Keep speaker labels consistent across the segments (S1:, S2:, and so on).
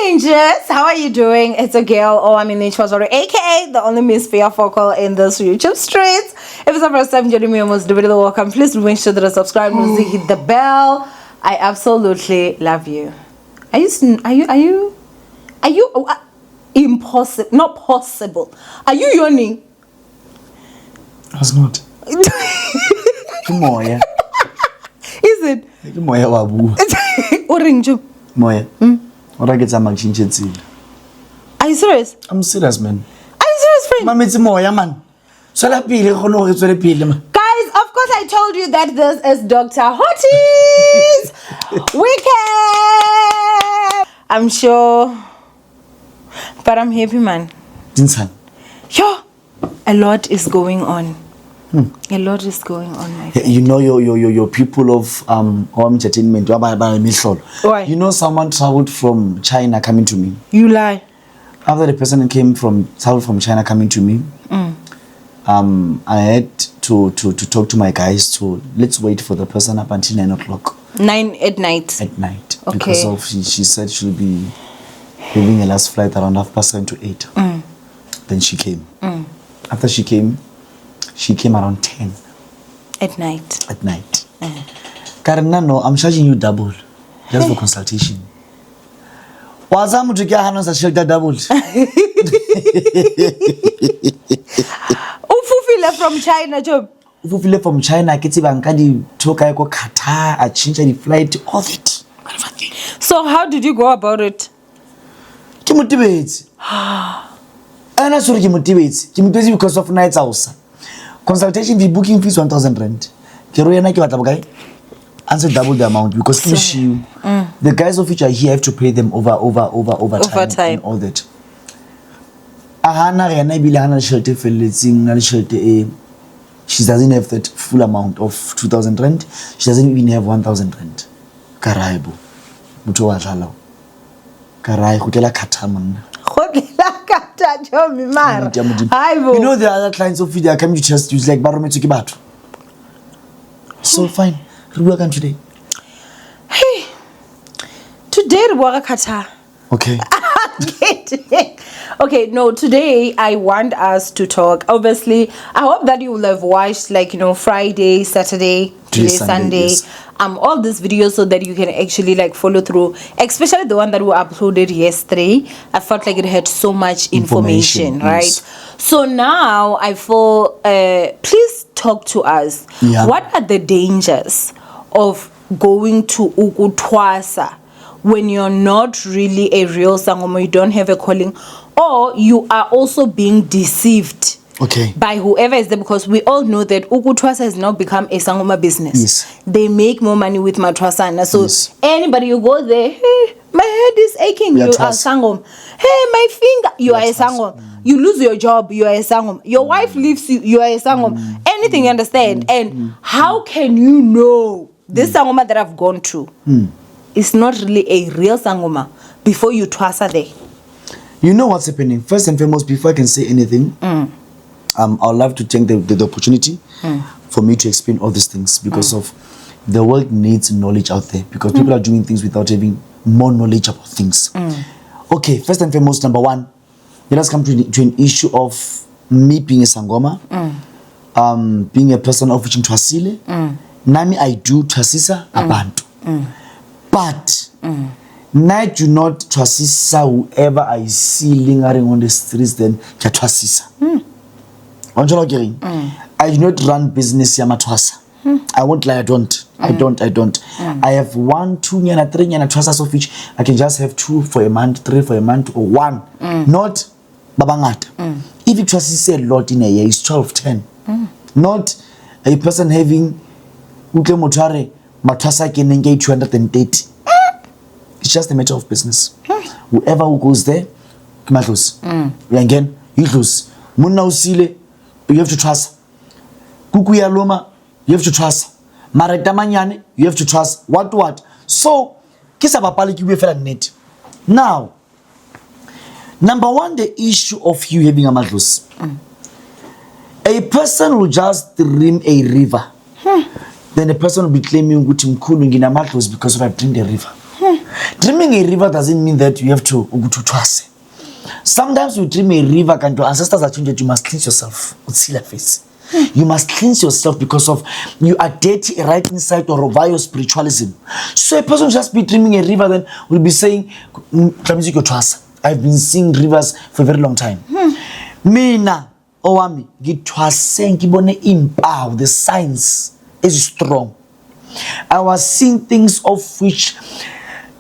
S1: Rangers, how are you doing? It's a girl, Owamie, aka the only Miss Fear Focal in this YouTube streets. If it's the first time joining me, almost welcome. Please make sure that you subscribe and hit the bell. I absolutely love you. Are you impossible? Not possible. Are you yawning?
S2: I was not. Moya.
S1: Is it?
S2: Moya wabu.
S1: Orange.
S2: Moya. What I get some action.
S1: Are you serious?
S2: I'm serious, man.
S1: Are you serious, friend?
S2: Mama, it's Moya, man. So la pile, kono it's very pile, man.
S1: Guys, of course I told you that this is Dr. Hottie's weekend. I'm sure, but I'm happy, man.
S2: Dinsan.
S1: Yo, a lot is going on. A lot is going on, my friend.
S2: You know your people of Owamie entertainment.
S1: Why?
S2: You know someone traveled from China coming to me.
S1: You lie.
S2: After the person traveled from China coming to me, I had to talk to my guys to let's wait for the person up until 9 o'clock.
S1: 9 at night.
S2: At night.
S1: Okay.
S2: Because of she said she'll be having a last flight around 7:30 to 8. Then she came. After she came around 10.
S1: At night.
S2: At night. Karina, no, I'm charging you double just for consultation. Wazamu to get hands and double.
S1: Ufufile from China, Job.
S2: Ufufile from China, I get Bankadi took I go Qatar, I changed the flight, all that.
S1: So how did you go about it?
S2: Motivate. And I saw motivate because of nights house. Consultation fee booking fees 1,000 rand. Answer double the amount because the guys of which are here have to pay them over time and all that. She doesn't have that full amount of 2,000 rand. She doesn't even have 1,000 rand. Karaibo. Muto wa jalo. Karai hotela kataman.
S1: You
S2: know the other clients of video are coming to just use like barometer to batu. So fine. Welcome today.
S1: Hey. Today we kata.
S2: Okay.
S1: Okay, no, today I want us to talk. Obviously, I hope that you will have watched Friday, Saturday, today, Sunday.
S2: Yes.
S1: All these videos so that you can actually follow through, especially the one that we uploaded yesterday. I felt like it had so much information, right?
S2: Yes.
S1: So now I feel please talk to us.
S2: Yeah.
S1: What are the dangers of going to Ukuthwasa when you're not really a real Sangoma, you don't have a calling, or you are also being deceived by whoever is there? Because we all know that Ukuthwasa has now become a Sangoma business.
S2: Yes.
S1: They make more money with Matrasana. So anybody you go there, hey, my head is aching, you are Sangoma. Hey, my finger, you are a Sangoma. You lose your job, you are a Sangoma. Your wife leaves you, you are a Sangoma. Anything, you understand? And how can you know this Sangoma that I've gone to is not really a real Sangoma before you twasa there?
S2: You know what's happening? First and foremost, before I can say anything, I'd love to take the opportunity for me to explain all these things because of the world needs knowledge out there because people are doing things without having more knowledge about things. Okay, first and foremost, number one, let us come to an issue of me being a Sangoma, being a person of which I'm Twasile. Nami, I do Twasisa abantu. But I do not Twasisa whoever I see lingering on the streets, then Twasisa. I do not run business Yamatwasa. I won't lie, I don't. I have 1, 2, 3 Twasas of which I can just have 2 for a month, 3 for a month, or 1. Not babangat. If it was a lot in a year, it's 12, 10. Not a person having Ukemotare Matwasa can engage 230. It's just a matter of business. Whoever who goes there, Matos. Again, you lose. Muna usile, you have to trust. Kukuya loma, you have to trust. Maratamanyane, you have to trust. What? So, kisa papali kiwe fela net. Now, number one, the issue of you having a madlos. A person will just dream a river. Then a person will be claiming Gutim Kulung in a madlos because of I drink the river. Dreaming a river doesn't mean that you have to Ukuthwasa. Sometimes you dream a river, and your ancestors are changed that you must cleanse yourself with seal face. You must cleanse yourself because of you are dirty right inside or via your spiritualism. So a person just be dreaming a river, then will be saying, I've been seeing rivers for a very long time. Mina, Owamie, the signs is strong. I was seeing things of which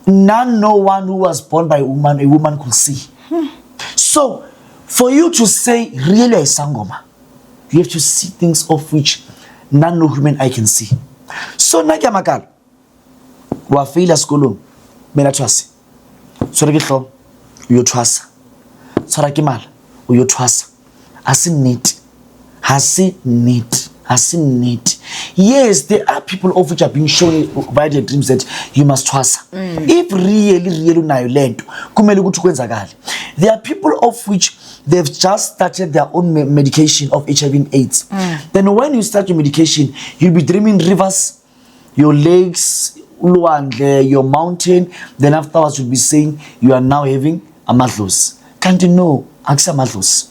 S2: no one who was born by a woman could see. So, for you to say really a Sangoma, you have to see things of which no human eye can see. So, Nakamakal, wa fail school, mena trust. Sorry, you trust. Sorry, Kimal, you trust. Asin need. Yes, there are people of which are being shown by their dreams that you must trust. If really land, there are people of which they've just started their own medication of HIV and AIDS. Then when you start your medication, you'll be dreaming rivers, your lakes, your mountain. Then afterwards you'll be saying you are now having a amadlos. Can't you know? Ask amadlos.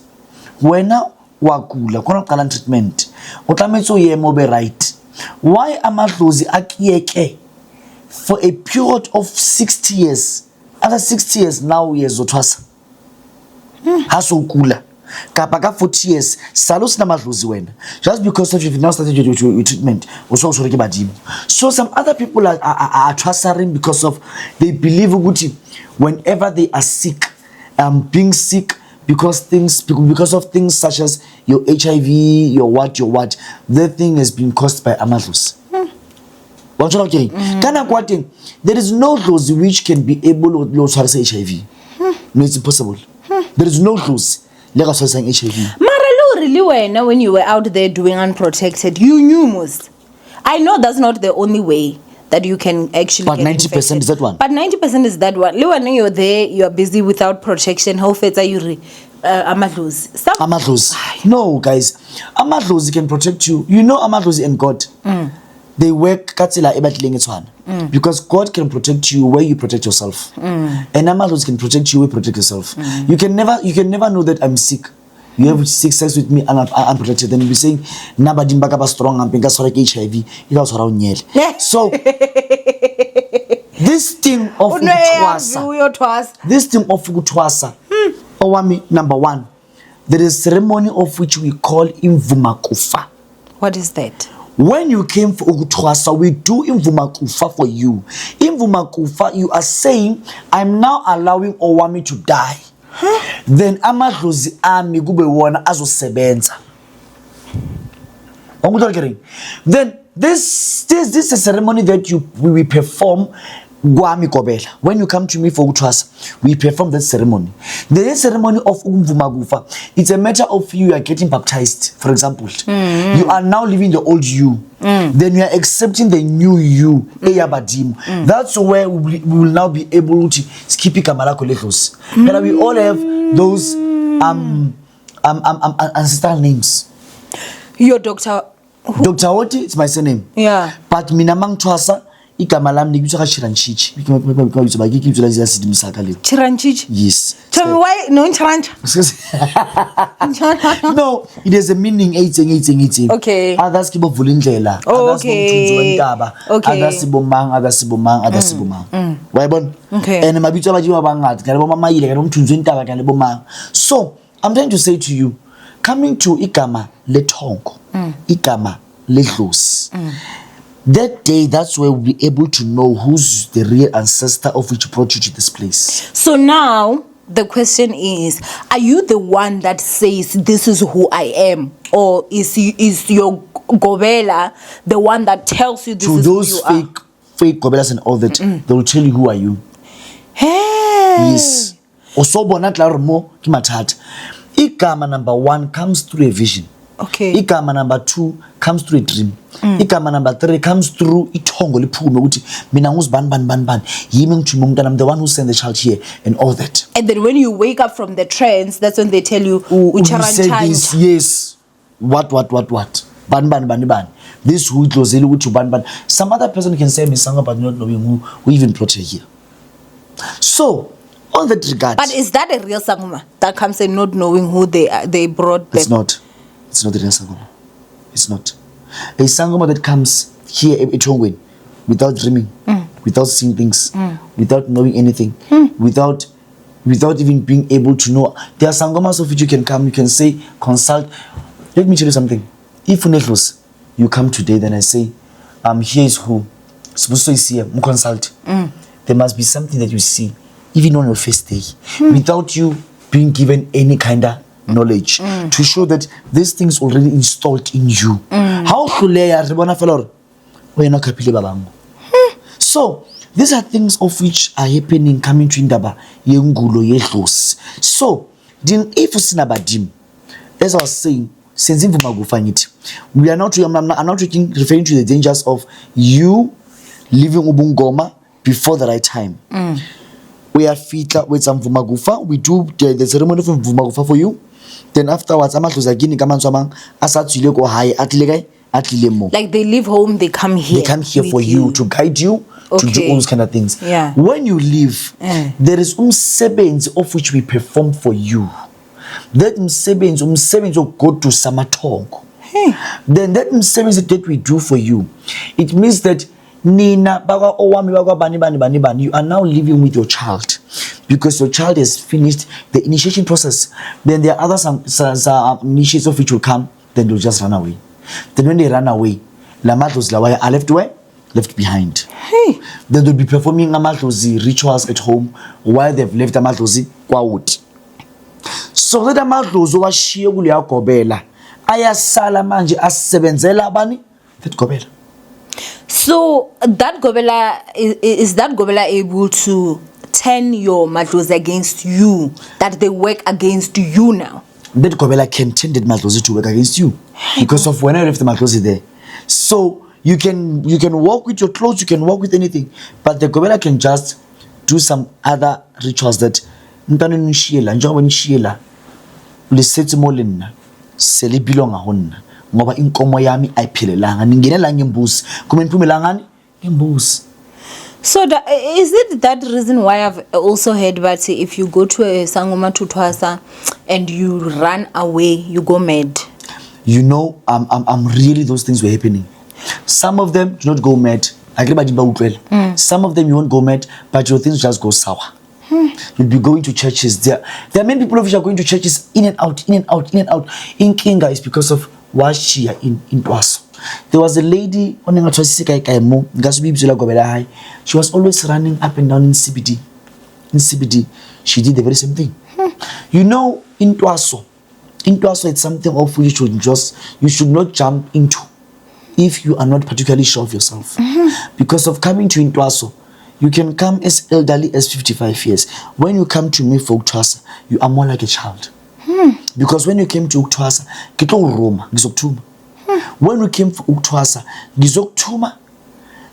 S2: When now wakula kona qala treatment o tlametso ye mo be right. Why amadlozi akiyeke for a period of 60 years? After 60 years now years Ukuthwasa haso kula kapa ka 40 years salos na madlozi wena just because of you've now started your treatment also ke badimo. So some other people are trusting because of they believe ukuthi whenever they are sick, being sick because of things such as your HIV, your what, that thing has been caused by amadlos. There is no dose which can be able to say HIV. No, it's impossible. There is no dose like saying HIV.
S1: Mara, really, when you were out there doing unprotected, you knew most. I know that's not the only way that you can actually.
S2: But 90% is that one.
S1: But 90% is that one. When you're there, you're busy without protection. How fast are you? Amadlos.
S2: Amadlos. No, guys. Amadlos can protect you. You know Amadlos and God. They work because God can protect you where you protect yourself. And Amadlos can protect you where you protect yourself. You can never know that I'm sick. You have sex with me and I'm protected. Then you'll be saying, Nabadi Mbaka strong and Pinka Sorek HIV. So this thing of Ukuthwasa, Owamie, number one, there is a ceremony of which we call Imvumakufa.
S1: What is that?
S2: When you came for Ukuthwasa, we do Imvumakufa for you. Imvumakufa, you are saying, I'm now allowing Owamie to die. Then amadlozi ami kube wona azosebenza. Then this is a ceremony that we perform Gwami Kobela. When you come to me for Ukuthwasa, we perform that ceremony. The ceremony of Umvumakufa, it's a matter of you are getting baptized, for example. You are now living the old you. Then you are accepting the new you. That's where we will now be able to skip Kamala Kolechos. But we all have those ancestral names.
S1: Your doctor.
S2: Dr. Oti, it's my surname.
S1: Yeah.
S2: But Minamang Twasa. Chiranchichi. Yes.
S1: Tell me why no Chiranch?
S2: No, it has a meaning 18.
S1: Okay.
S2: Others keep volindlela.
S1: Okay.
S2: Others sibomang. Why bon?
S1: Okay.
S2: And mabitso ba jiwa bangat, ka le bo mama ile ka le mthunzwe ntaba ka le bo mang. So, I'm trying to say to you, coming to igama letongo, igama ledlozi. That day, that's where we'll be able to know who's the real ancestor of which brought you to this place.
S1: So now, the question is, are you the one that says, this is who I am? Or is your Gobela the one that tells you this is who you are?
S2: To those fake Gobelas and all that, they will tell you who are you.
S1: Hey!
S2: Yes. Osobo na tlarumo kimathat. Igama number 1 comes through a vision.
S1: Okay.
S2: Igama number 2 comes through a dream. Igama number 3 comes through itongo liphume ukuthi mina nguzibani bani yimi ngithuma umntana, I'm the one who sent the child here and all that.
S1: And then when you wake up from the trance, that's when they tell you
S2: this, yes, what bani this who closely ukuthi bani. Some other person can say me Sangoma but not knowing who even brought her here. So, on that regard.
S1: But is that a real Sangoma that comes in not knowing who they brought them?
S2: It's not. It's not a real Sangoma. It's not. A Sangoma that comes here at Owamie without dreaming, without seeing things, without knowing anything, without even being able to know. There are Sangomas of which you can come, you can say, consult. Let me tell you something. If you come today, then I say, here is who. Supposed to see him, consult. There must be something that you see, even on your first day, without you being given any kind of knowledge to show that these things already installed in you. How so these are things of which are happening coming to indaba yengulo yedlosi. So if usinabadim, as I was saying, we are not I'm not referring to the dangers of you leaving ubungoma before the right time. We are fitla with some vumagufa. We do the ceremony of vumagufa for you. Then afterwards,
S1: like they leave home, they come here.
S2: They come here for you to guide you to do all those kind of things.
S1: Yeah.
S2: When you leave, there is sebenzi of which we perform for you. That sebenzi will go to Samatongo. Then that sebenzi that we do for you, it means that Nina, baga Owamie, baga bani, you are now living with your child because your child has finished the initiation process. Then there are other initiations of which will come, then they'll just run away. Then when they run away, Lamatos Lawaya are left where? Left behind. Then they'll be performing Amatozi rituals at home while they've left Amatozi Kwawut. So that Amatozo was Shiagulia Kobela. Ayasala manje asebenzela bani? That Kobela.
S1: So that Gobela is that Gobela able to turn your madlozi against you, that they work against you now?
S2: That Gobela can turn that madlozi to work against you because of when I left the madlozi there. So you can walk with your clothes, you can walk with anything, but the Gobela can just do some other rituals that ntano nishiela njengoba nishiela lisethi molina selibilonga honna ngoba inkomo yami ayiphelelanga ningenela ngembuzi kuma niphumela ngani ngembuzi.
S1: So is it that reason why I've also heard that if you go to a Sangoma Ukuthwasa and you run away, you go mad?
S2: You know, I'm really those things were happening. Some of them do not go mad. Some of them you won't go mad, but your things just go sour. You'll be going to churches. There are many people who are going to churches in and out. In Kinga is because of Washia in Ukuthwasa. There was a lady, she was always running up and down in CBD. In CBD, she did the very same thing. You know, in Ukuthwasa, it's something of which you should not jump into if you are not particularly sure of yourself. Because of coming to Ukuthwasa, you can come as elderly as 55 years. When you come to me for Ukuthwasa, you are more like a child. Because when you came to Ukuthwasa, Roma, when we came for Ukuthwasa,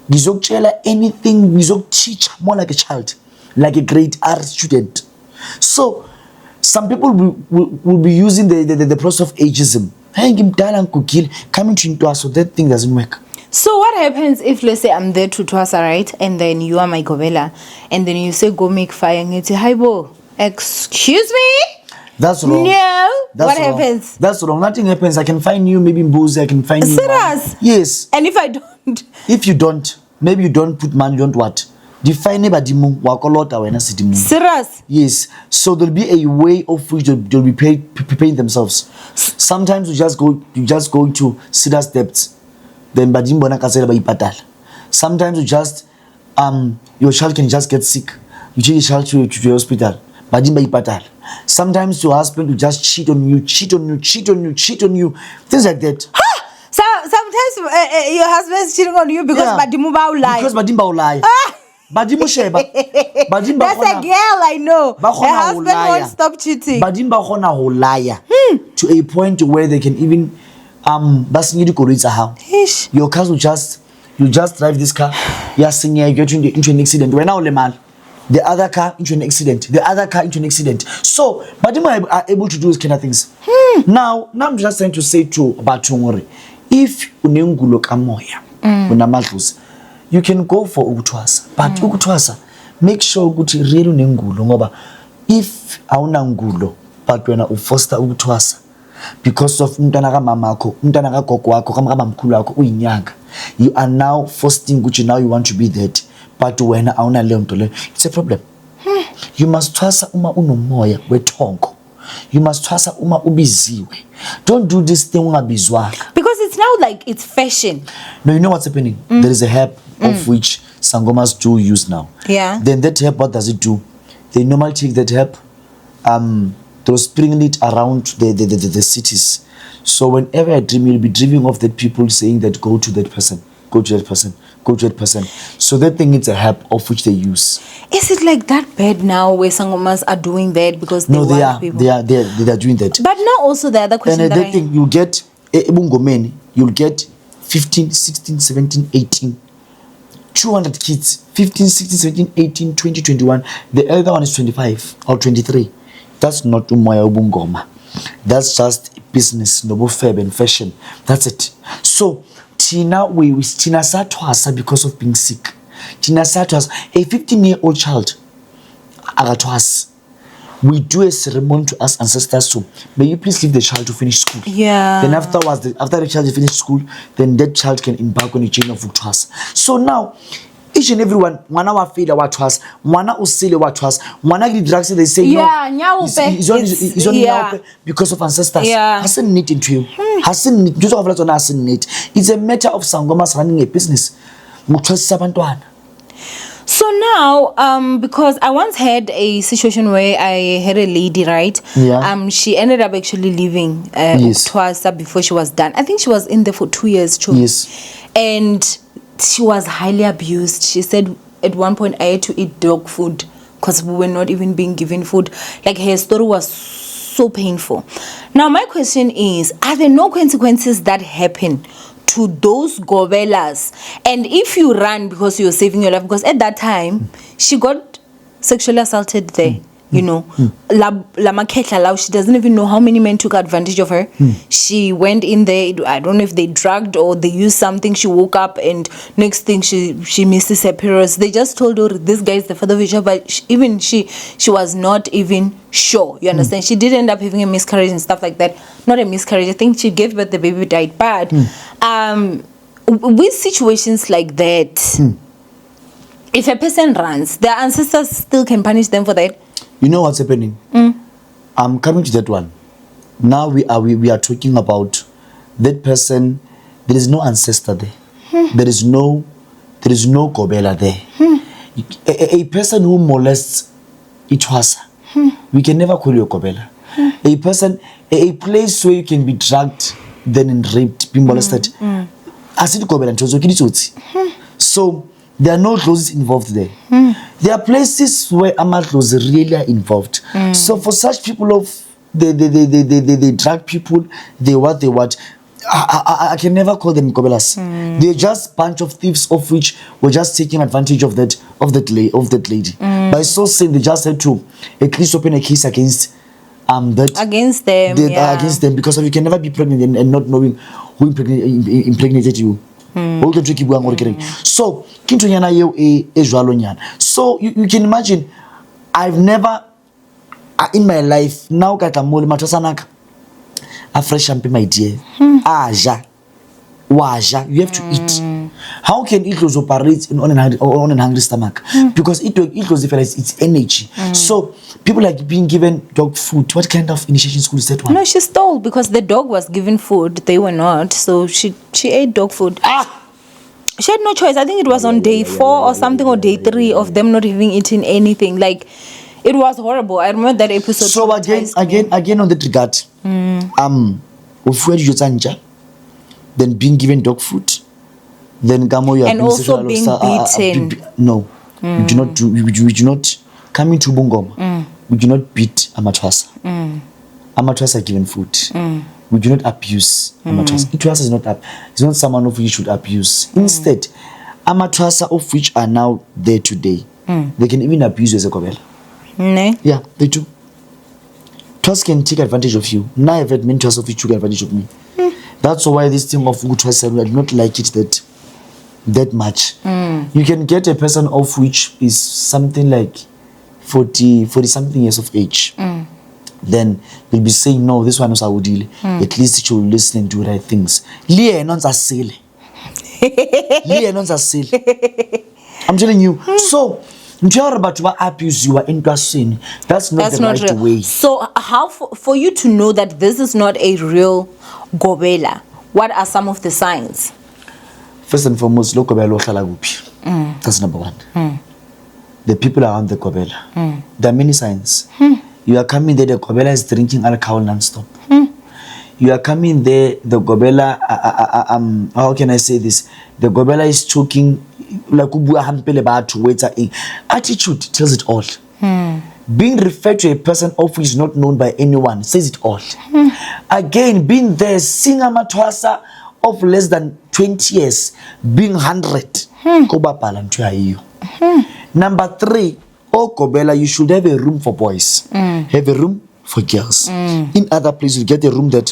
S2: Gizokchela anything, Gizok teach more like a child, like a grade R student. So some people will be using the process of ageism. Coming to Ukuthwasa, so that thing doesn't work.
S1: So what happens if, let's say, I'm there to Ukuthwasa, right? And then you are my Gobela, and then you say, go make fire, and you say, hi, bo, excuse me?
S2: That's wrong.
S1: No.
S2: That's
S1: what
S2: wrong.
S1: happens?
S2: That's wrong. Nothing happens. I can find you maybe in Mbuzi. I can find you.
S1: Serious?
S2: Yes.
S1: And if I don't?
S2: If you don't, maybe you don't put man, you don't what? Define badimu wakolota wena sidimu.
S1: Serious?
S2: Yes. So there'll be a way of which they'll be preparing themselves. Sometimes you just go into serious depths. Then badimbo na kasela ba ipatal. Sometimes you just your child can just get sick. You take your child to the hospital. Badimba ipatal. Sometimes your husband will just cheat on you. Things like that.
S1: So sometimes your husband's cheating on you because Badimu will lie.
S2: Because Badimba will lie. Badimu sheba. Badimba.
S1: That's a girl I know. Her husband won't stop cheating.
S2: Badimba hona ho liar to a point where they can even your cars will just drive this car. You get into an accident. When now the other car into an accident. The other car into an accident. So Badima are able to do these kind of things. Now I'm just trying to say to Batungori, if unengulo kamoya unamadlozi, you can go for Ukuthwasa. But Ukuthwasa, make sure ukuthi really unengulo ngoba if awunangulo but wena ufoster ukuthwasa because of umntana kamamakho umntana kagogo wakho kamamkhulu wakho uyinyanga, you are now fostering ukuthi now you want to be that but wena awuna leyo nto leyo, it's a problem. You must thwasa uma unomoya wethongo, you must thwasa uma ubiziwe. Don't do this thing ungabizwanga
S1: because it's now like it's fashion.
S2: No, you know what's happening? There is a herb of which Sangomas do use now.
S1: Yeah.
S2: Then that herb, what does it do? They normally take that herb, they'll sprinkle it around the cities. So whenever I dream, you'll be dreaming of that people saying that go to that person, go to that person, go to that person. So that thing is a herb of which they use.
S1: Is it like that bad now where Sangomas are doing that because they want people?
S2: They are doing that.
S1: But now also the other question
S2: and that thing you'll get you'll get 15, 16, 17, 18, 200 kids, 15, 16, 17, 18, 20, 21. The elder one is 25 or 23. That's not umoya ubungoma. That's just business, noble fab and fashion. That's it. So Tina sathwasa because of being sick. Tina sathwasa, a 15-year-old child agathwasa. We do a ceremony to ask ancestors to, may you please leave the child to finish school.
S1: Yeah.
S2: Then afterwards, after the child finished school, then that child can embark on a chain of ukuthwasa. So now, each and everyone, mwana wa failure wa thwasa, mwana usile wa thwasa, mwana get drugs, they say
S1: yeah,
S2: no. It's only
S1: yeah.
S2: because of ancestors.
S1: Yeah.
S2: Hasn't need into you. Hasn't need. It's a matter of Sangomas running a business. Muthwasa abantwana.
S1: So now, because I once had a situation where I had a lady, right?
S2: Yeah.
S1: She ended up actually leaving Ukuthwasa before she was done. I think she was in there for 2 years, too.
S2: Yes.
S1: And she was highly abused. She said at one point I had to eat dog food because we were not even being given food. Like her story was so painful. Now my question is, are there no consequences that happen to those gobelas? And if you run because you're saving your life, because at that time she got sexually assaulted there, you know, she doesn't even know how many men took advantage of her. She went in there, I don't know if they drugged or they used something. She woke up and next thing she misses her periods. They just told her this guy is the father of her child, but she was not even sure, you understand? She did end up having a miscarriage and stuff like that. Not a miscarriage, I think she gave birth, the baby died. But with situations like that, if a person runs, their ancestors still can punish them for that.
S2: You know what's happening? I'm coming to that one. Now we are talking about that person. There is no ancestor there. There is no gobela there. A person who molests Ukuthwasa, we can never call you a gobela. A person, a place where you can be drugged, then raped, being molested. So there are no clothes involved there. There are places where amadlozi really are involved. So for such people of they drug people, they what I can never call them gobelas. They're just bunch of thieves of which were just taking advantage of that lady. By so saying, they just had to at least open a case against
S1: against them.
S2: Against them, because you can never be pregnant and not knowing who impregnated you. So so you can imagine, I've never in my life now got a mole matosanaka a fresh champagne, my dear. Aja waja, you have to eat. How can it operate on an hungry stomach? Because it difference, it's energy. So people like being given dog food. What kind of initiation school is that one?
S1: No, she stole because the dog was given food, they were not. So she ate dog food. She had no choice. I think it was on day 4 or something, or day 3 of them not having eaten anything. Like, it was horrible. I remember that episode.
S2: So again on that regard, then being given dog food, then
S1: and also being beaten.
S2: No, we do not come into Bungoma. We do not beat Ukuthwasa. Ukuthwasa are given food. We do not abuse Ukuthwasa. Ukuthwasa is not it's not someone of which you should abuse. Instead, Ukuthwasa of which are now there today, they can even abuse you as a gobela. Yeah, they do. Ukuthwasa can take advantage of you. Now I've had many Ukuthwasa of which took advantage of me. That's why this thing of Ukuthwasa, I do not like it that that much. You can get a person of which is something like 40 something years of age. Then you'll be saying, no, this one is Awudile. At least you will listen and do the right things. I'm telling you. So, about to abuse you are into sin. That's not the right way.
S1: So, how for you to know that this is not a real gobela? What are some of the signs?
S2: First and foremost, lo gobela ohlala kuphi. That's number one. The people around the gobela. There are many signs. You are coming there, the gobela is drinking alcohol non-stop. You are coming there, the gobela, how can I say this? The gobela is choking, like attitude tells it all. Being referred to a person of who is not known by anyone says it all. Again, being there, seeing Ukuthwasa of less than 20 years, being 100. Number 3, Gobela, you should have a room for boys, have a room for girls. In other places, you get a room that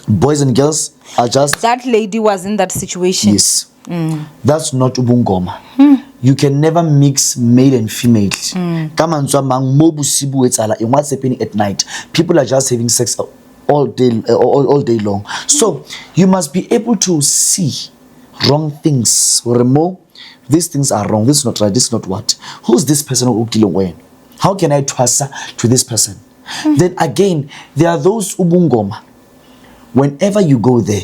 S2: boys and girls are just.
S1: That lady was in that situation.
S2: Yes. That's not ubungoma. You can never mix male and female. Come on, so in what's happening at night, people are just having sex all day long. So you must be able to see wrong things or remove. These things are wrong. This is not right. This is not what. Who's this person? How can I trust to this person? Then again, there are those ubungoma. Whenever you go there,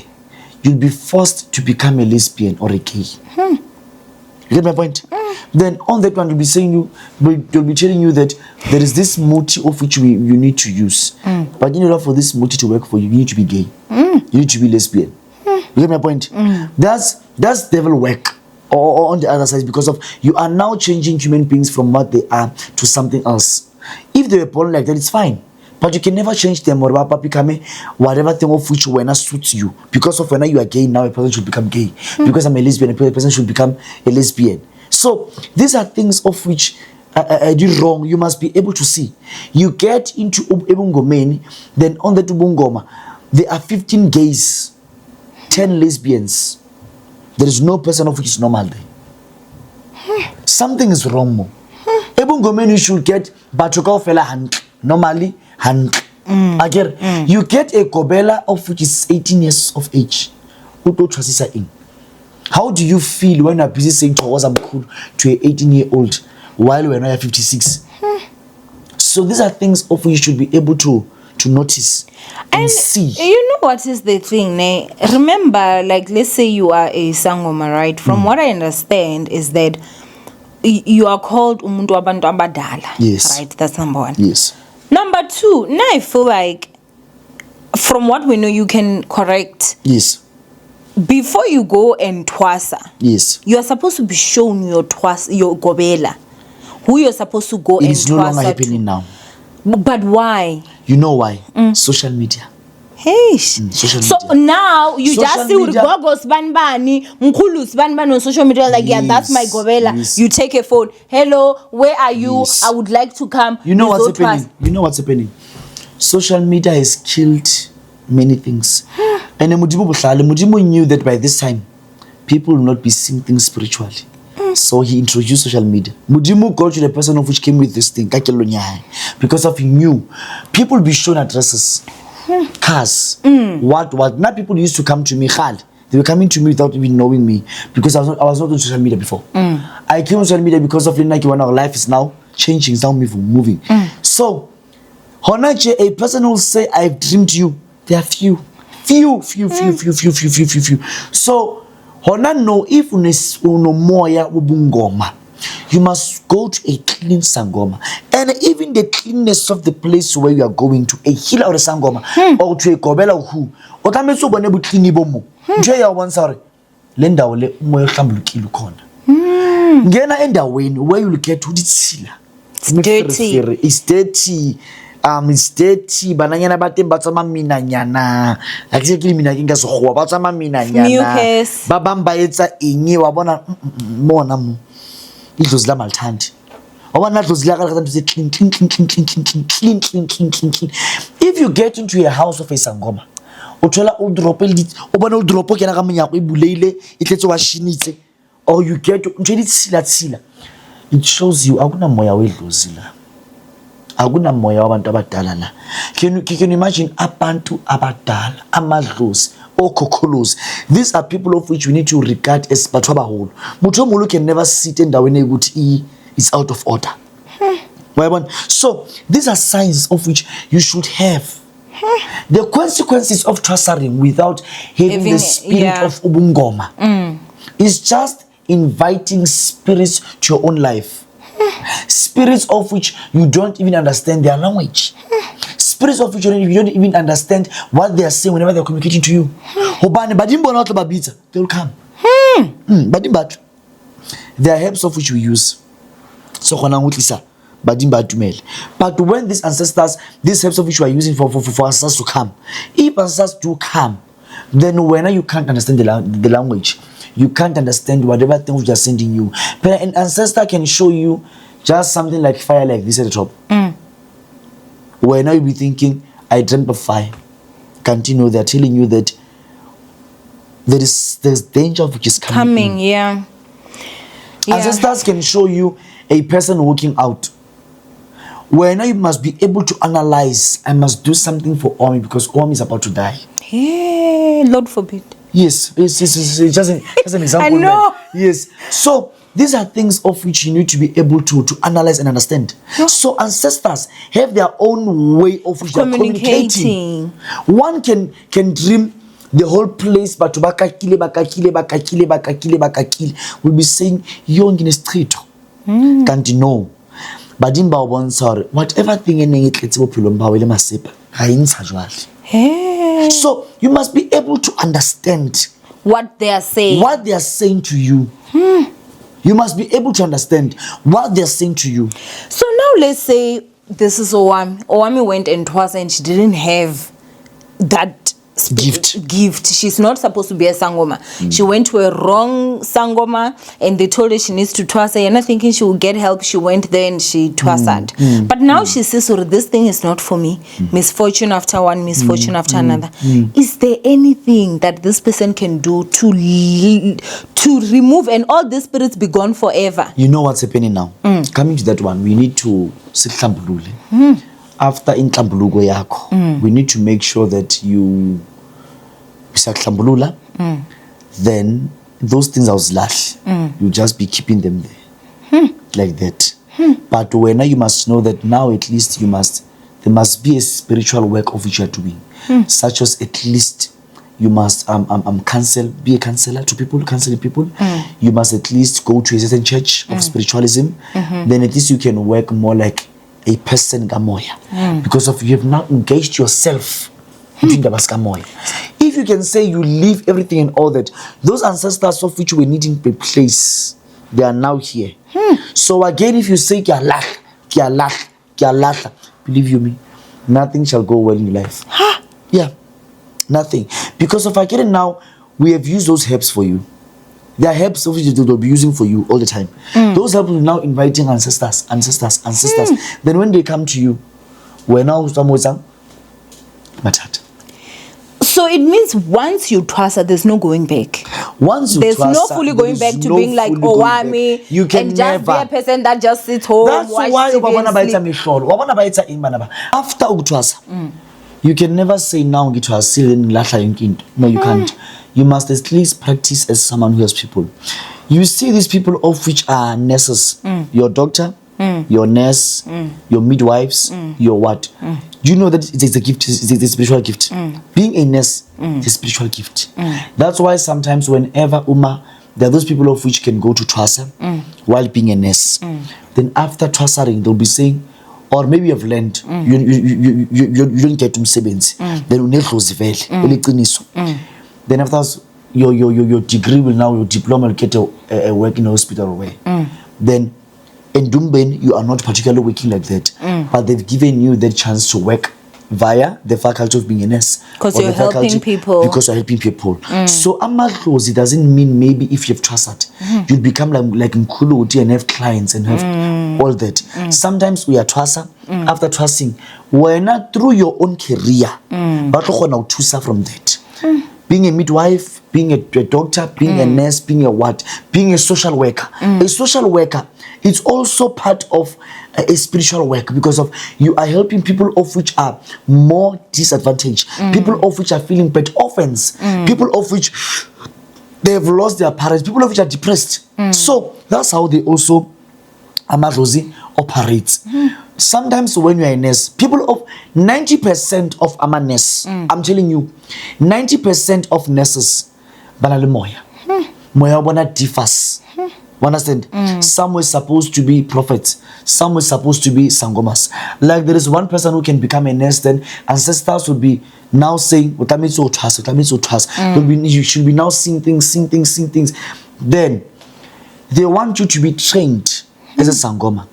S2: you'll be forced to become a lesbian or a gay. You get my point? Then on that one, they'll be telling you that there is this muti of which you need to use. But in order for this muti to work for you, you need to be gay. You need to be lesbian. You get my point? That's devil work. Or on the other side, because of you are now changing human beings from what they are to something else. If they were born like that, it's fine. But you can never change them or become whatever thing of which when suits you. Because of when you are gay, now a person should become gay. Because I'm a lesbian, a person should become a lesbian. So these are things of which I did wrong. You must be able to see. You get into Ubungomeni, then on the Ubungoma, there are 15 gays, 10 lesbians. There is no person of which is normal there. Something is wrong. Ebungomeni you should get Batuka fella hand. Normally hand. Again, you get a gobela of which is 18 years of age. How do you feel when you're busy saying I'm cool to an 18-year-old while we're not 56? So these are things of which you should be able to notice and see.
S1: You know what is the thing, ne? Remember, like, let's say you are a Sangoma, right? From what I understand is that you are called umuntu wabantu abadala.
S2: Yes.
S1: Right? That's number 1.
S2: Yes.
S1: Number 2, now I feel like, from what we know, you can correct.
S2: Yes.
S1: Before you go and twasa,
S2: yes,
S1: you are supposed to be shown your gobela, who you're supposed to go and twasa.
S2: It is no longer happening now.
S1: But why?
S2: You know why? Social media.
S1: Hey.
S2: Social
S1: so
S2: media.
S1: Now you
S2: social
S1: just see Urgogos Banbani, Mkulus Banban on social media, like, yeah, that's my gobela.
S2: Yes.
S1: You take a phone. Hello, where are you? Yes. I would like to come.
S2: You know what's happening? You know what's happening? Social media has killed many things. And Mudimu knew that by this time, people will not be seeing things spiritually. So he introduced social media. Mudimu got to the person of which came with this thing, because of he knew people will be shown addresses, cars, what. Now people used to come to me, they were coming to me without even knowing me, because I was not on social media before. I came on social media because of like when our life is now changing, it's now moving. So, Honache, a person will say, I've dreamed you. There are few. So, Hona know if uno moya ubungoma, you must go to a clean Sangoma. And even the cleanness of the place where you are going to, a healer or a Sangoma, or to a Gobela who, or Tameso Bonebu Klinibomo, Jaya one sorry, Lenda ole Moyo Kilu Kona. Gena enda where you get to the sila.
S1: It's dirty.
S2: It's dirty. It's dirty. Banana batem batsama mina nyana. Exactly mina kinga so go batsama mina nyana. Babamba etsa inye wa bona mona mo. Idlozi la malthandi. Wabona idlozi la ka to say clean. If you get into a house of a Sangoma, uthola udropo ubona udropo kena ka monyako e buleile e tletse wa shinitse. or you get tsila, it shows you akuna moya wedlozi la. Akuna moya wabantu abadala la. Can you imagine abantu abadala, amadlozi, okokolozi? These are people of which we need to regard as batho abaholo. Muthu omulu can never sit endaweni ukuthi is out of order. So these are signs of which you should have. The consequences of trusting without having the spirit of ubungoma is just inviting spirits to your own life. Spirits of which you don't even understand their language. Spirits of which you don't even understand what they are saying whenever they're communicating to you. They will come. There are helps of which we use. So but when these ancestors, these helps of which we are using for ancestors to come, if ancestors do come, then when you can't understand the language, you can't understand whatever thing which they are sending you. But an ancestor can show you just something like fire like this at the top. When you be thinking, I dreamt of fire. Can't you know they're telling you that there's danger which is coming. Ancestors can show you a person walking out. Where now you must be able to analyze, I must do something for Owamie because Owamie is about to die.
S1: Hey, Lord forbid.
S2: Yes, it's just an example.
S1: I know.
S2: Man. Yes. So these are things of which you need to be able to analyze and understand. Yeah. So ancestors have their own way of which they're communicating. One can dream the whole place, but bakakile will be saying, "Young in a street." Can't you know? Badimba won sorry. Whatever thing any so you must be able to understand
S1: what they are saying.
S2: What they are saying to you. You must be able to understand what they are saying to you.
S1: So now let's say this is Owamie. Owamie went and Ukuthwasa and she didn't have that gift. She's not supposed to be a Sangoma. She went to a wrong Sangoma and they told her she needs to Ukuthwasa. You're not thinking she will get help. She went there and she Ukuthwasa'd. But now she says, oh, this thing is not for me. Misfortune after one, misfortune after another. Is there anything that this person can do to remove and all these spirits be gone forever?
S2: You know what's happening now? Coming to that one, we need to sihlambulule. After inhlambuluko yakho, we need to make sure that you sahlambulula, then those things awuzilahli. You just be keeping them there. Like that. But when you must know that now at least there must be a spiritual work of which you are doing. Such as at least you must be a counselor to people, counseling people. You must at least go to a certain church of spiritualism. Then at least you can work more like a person gamoya. Because of you have now engaged yourself into the gamoya. If you can say you leave everything and all that, those ancestors of which we needing a place, they are now here. So again, if you say believe you me, nothing shall go well in your life. Yeah, nothing. Because of again now, we have used those herbs for you. There are herbs of which they will be using for you all the time. Those herbs are now inviting ancestors. Then when they come to you, we're now matata.
S1: So it means once you Ukuthwasa, there's no going back.
S2: Once you
S1: there's
S2: Ukuthwasa,
S1: no fully going back to being like Owamie.
S2: You can
S1: and
S2: never.
S1: Just be a person that just sits home.
S2: That's why after Ukuthwasa, you can never say now no, you can't. You must at least practice as someone who has people. You see these people of which are nurses, your doctor, your nurse, your midwives, your what? Do you know that it's a gift, it's a spiritual gift? Being a nurse is a spiritual gift. That's why sometimes whenever there are those people of which can go to Ukuthwasa while being a nurse. Then after Ukuthwasaing, they'll be saying, or maybe you've learned, you don't get to msebenzi. Then then after your degree will now, your diploma will get a work in a hospital away. Then in Dumben, you are not particularly working like that. But they've given you the chance to work via the faculty of being a nurse.
S1: Because you're helping people.
S2: Because you're helping people. So amadlozi doesn't mean maybe if you've trusted, you'll become like Mkhuluti and have clients and have all that. Sometimes we are Ukuthwasa. After trusting, we're not through your own career, but from that. Being a midwife, being a doctor, being a nurse, being a social worker. A social worker, it's also part of a spiritual work, because of you are helping people of which are more disadvantaged, people of which are feeling bad, orphans, people of which they have lost their parents, people of which are depressed. So that's how they also Amarosi operates. Sometimes when you are a nurse, people of 90% of nurse, I'm telling you, 90% of nurses banale moya. Moya wana differs. Understand? Some were supposed to be prophets, some were supposed to be Sangomas. Like there is one person who can become a nurse, then ancestors would be now saying, you should be now seeing things. Then they want you to be trained as a Sangoma,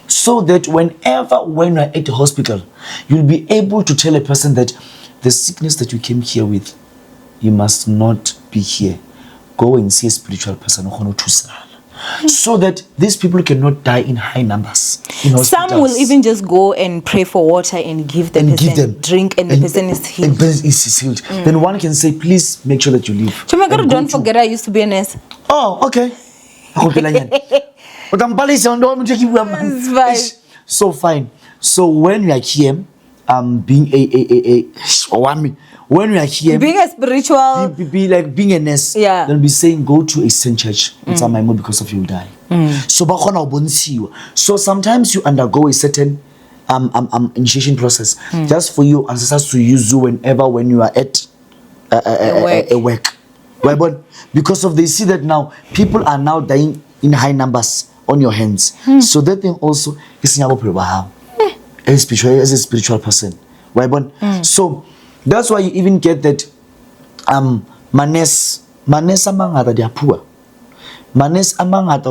S2: so that when you're at the hospital, you'll be able to tell a person that the sickness that you came here with, you must not be here. Go and see a spiritual person, so that these people cannot die in high numbers.
S1: Some will even just go and pray for water and give them drink, and the person is healed.
S2: And person is healed. Then one can say, please make sure that you leave.
S1: Chumagaro, don't forget I used to be a nurse.
S2: Oh, okay. So fine. So when we are here, being a Owamie, when we are here,
S1: being a spiritual,
S2: be like being a nurse, then be saying go to a Saint church. It's my mom, because of you will die. So sometimes you undergo a certain initiation process, just for your ancestors to use you when you are at a work. But because of they see that now people are now dying in high numbers on your hands, so that thing also is as a spiritual person. So that's why you even get that manes amangata they are poor. Manes amangata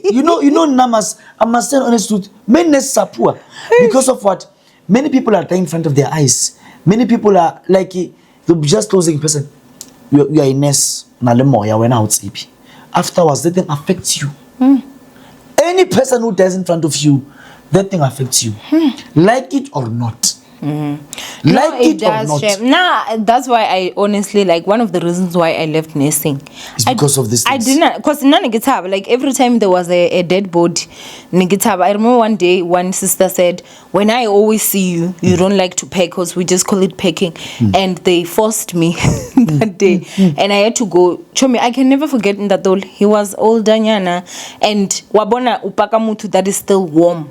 S2: you know numbers. I must say honest truth, manes are poor because of what? Many people are dying in front of their eyes. Many people are like they'll be just closing person. You are a nurse, afterwards that thing affects you. Any person who dies in front of you, that thing affects you, like it or not. Like it or not.
S1: That's why I honestly, like, one of the reasons why I left nursing
S2: is because of this.
S1: I didn't, because like every time there was a dead body, I remember one day one sister said, when I always see you, you don't like to pack, because we just call it packing, and they forced me that day, and I had to go. Chomi, I can never forget that old. He was older, and wabona upaka mutu that is still warm.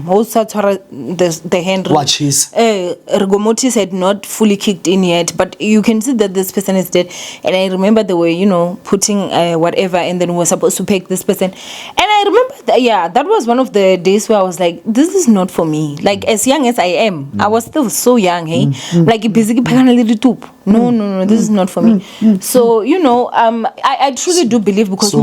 S1: Also the hand.
S2: Watch his
S1: Rigomotis had not fully kicked in yet, but you can see that this person is dead. And I remember they were, putting whatever, and then we were supposed to pick this person. And I remember that was one of the days where I was like, this is not for me. Like, as young as I am, I was still so young, hey? Like, basically, no, this is not for me. So, I truly do believe, because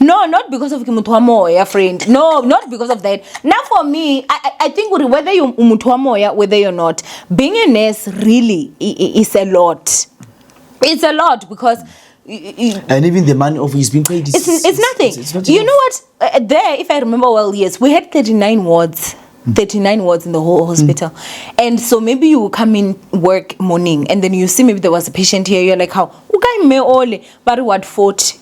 S1: no, not because of Ukuthwasa, friend. No, not because of that. Now for me, I think whether you're Ukuthwasa, whether you're not, being a nurse really is a lot. It's a lot, because
S2: and even the money of he's been paid.
S1: It's nothing. It's not, you know what? There, if I remember well, yes, we had 39 wards. 39 wards in the whole hospital. And so maybe you come in work morning, and then you see maybe there was a patient here, you're like, how? But what 40?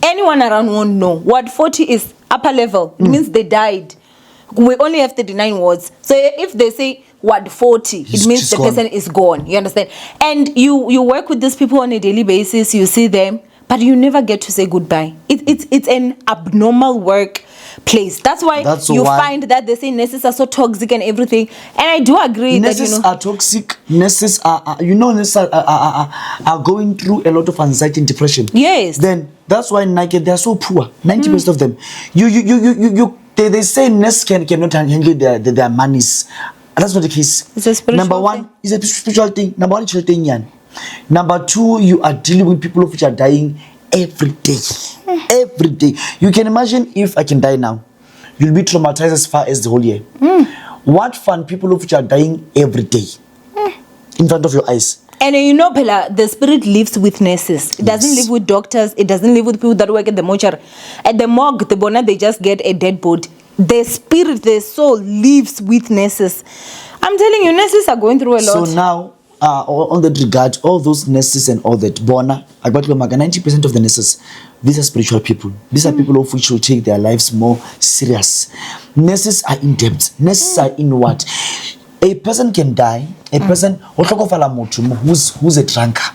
S1: Anyone around won't know. Ward 40 is upper level. It means they died. We only have 39 wards. So if they say Ward 40, it means the person is gone. You understand? And you work with these people on a daily basis. You see them, but you never get to say goodbye. It's an abnormal work place. That's why find that they say nurses are so toxic and everything. And I do agree
S2: nurses are toxic. Nurses are going through a lot of anxiety and depression.
S1: Yes.
S2: Then that's why they are so poor. 90% of them. They say nurses cannot handle their monies. That's not the case.
S1: It's a spiritual
S2: Number one, it's a spiritual thing. Number one, it's a thing. Number two, you are dealing with people which are dying every day. Every day. You can imagine if I can die now, you'll be traumatized as far as the whole year. What fun people which are dying every day in front of your eyes.
S1: And Bella, the spirit lives with nurses. It doesn't live with doctors. It doesn't live with people that work at the mortuary. At the morgue, the bona, they just get a dead body. The spirit, the soul lives with nurses. I'm telling you, nurses are going through a lot.
S2: So now, on that regard, all those nurses and all that, Bona, I got 90% of the nurses, these are spiritual people. These are people of which will take their lives more serious. Nurses are in depth. Nurses are in what? A person can die. A person, who's a drunkard.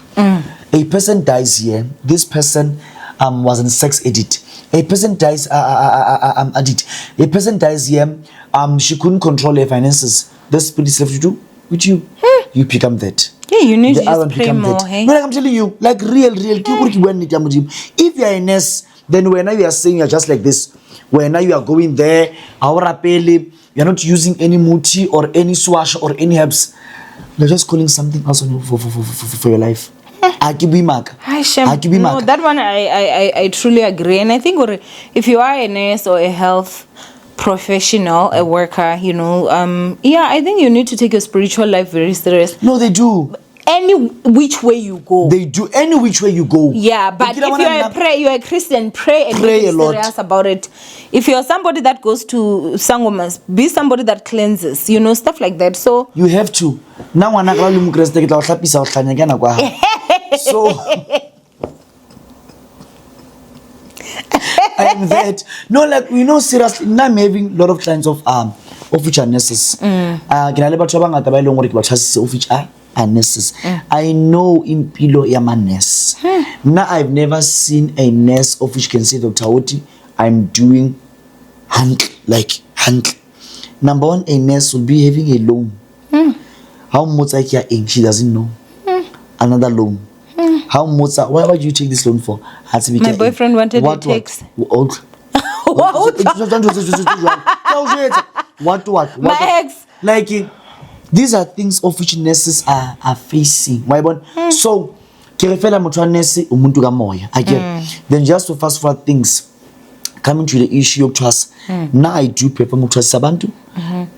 S2: A person dies here. This person was in sex addict. A person dies addict. A person dies here. She couldn't control her finances. The spirit is left to do with you. You become that.
S1: Yeah, you need
S2: the
S1: to just pray more, hey?
S2: No, like I'm telling you, like real. If you are a nurse, then when you are saying you're just like this, when you are going there, you're not using any muti or any swash or any herbs. You're just calling something else on you for your life.
S1: No, that one I truly agree. And I think if you are a nurse or a health professional, a worker, you know, I think you need to take your spiritual life very serious.
S2: No, they do.
S1: Any which way you go.
S2: They do. Any which way you go.
S1: Yeah, but if you're a Christian, pray and be serious about it. If you're somebody that goes to Sangomas, be somebody that cleanses, you know, stuff like that. So
S2: you have to. Now so and that seriously, now I'm having a lot of clients of which are nurses. I know in Pilo nurse. Now I've never seen a nurse of which can say, Dr. Oti, I'm doing hand. Number one, a nurse will be having a loan. How much she doesn't know. Another loan. How much? Why would you take this loan for?
S1: My boyfriend wanted to text.
S2: What?
S1: My ex.
S2: Like these are things of which nurses are facing. So, then just to fast forward things, coming to the issue of trust. Now I do perform trust Sabantu,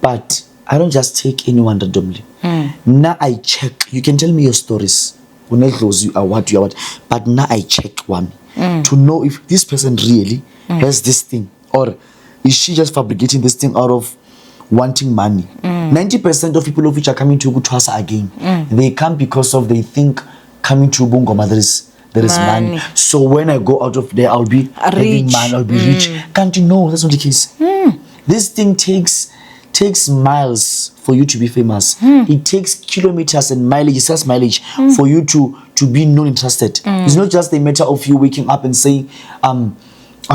S2: but I don't just take anyone randomly. Now I check. You can tell me your stories. When I close you are what you are what, but now I check one to know if this person really has this thing, or is she just fabricating this thing out of wanting money. 90% of people of which are coming to Ukuthwasa again, they come because of they think coming to Sangoma there is money. So when I go out of there, I'll be having money, I'll be rich. Can't you know that's not the case? This thing takes miles for you to be famous. It takes kilometers and mileage for you to be known and trusted. It's not just a matter of you waking up and saying, I'll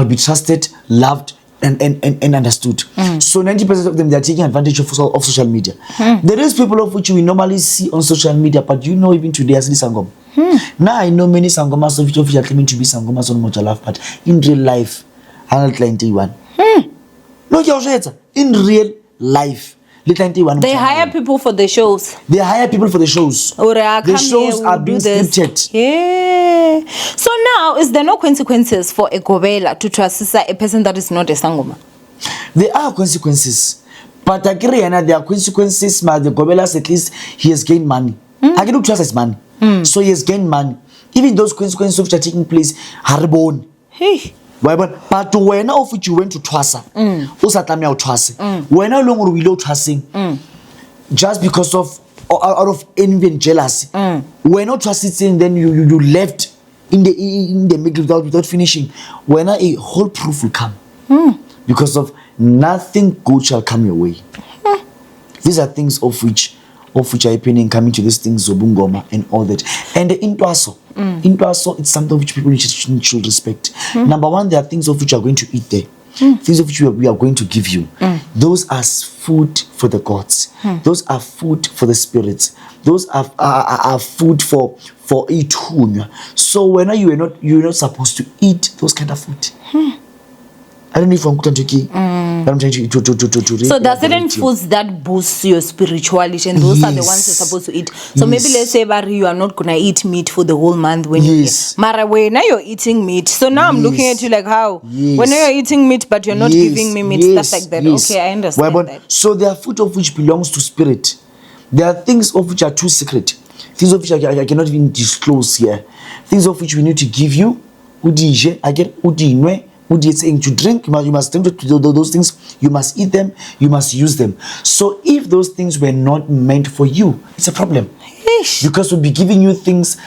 S2: be trusted, loved, and understood. So 90% of them, they are taking advantage of social media. There is people of which we normally see on social media, but you know, even today, as Sangoma. Now I know many Sangomas of which are claiming to be Sangomas on Mojalaf, but in real life, I'm not client one. No, in real life,
S1: they hire people for the shows.
S2: The shows are being scripted.
S1: Yeah. So now, is there no consequences for a Gobela to trust a person that is not a Sangoma?
S2: There are consequences. But there are consequences, but the Gobelas, at least, he has gained money. I can do trust his money. So he has gained money. Even those consequences which are taking place are born.
S1: Hey.
S2: But when of which you went to Twasa, when no longer we low trusting, just because of out of envy and jealousy, when not trusting, then you left in the middle without finishing. When a whole proof will come, because of nothing good shall come your way. These are things of which are happening, coming to these things, Zobungoma and all that. And the Intwaso, it's something which people should respect. Number one, there are things of which you are going to eat there. Things of which we are going to give you. Those are food for the gods. Those are food for the spirits. Those are food for Itunya. So when you're not supposed to eat those kind of food. I don't know if I'm trying to
S1: so there are certain foods that boost your spirituality, and those are the ones you're supposed to eat. So maybe let's say, Barry, you are not gonna eat meat for the whole month when Marawe, now you're eating meat. So now I'm looking at you like how when you're eating meat, but you're not giving me meat, stuff like that. Okay, I understand that.
S2: So there are food of which belongs to spirit. There are things of which are too secret. Things of which I cannot even disclose here. Things of which we need to give you. Udije, I get udinwe. Saying to drink, you must drink those things, you must eat them, you must use them. So if those things were not meant for you, it's a problem. Because we'll be giving you things.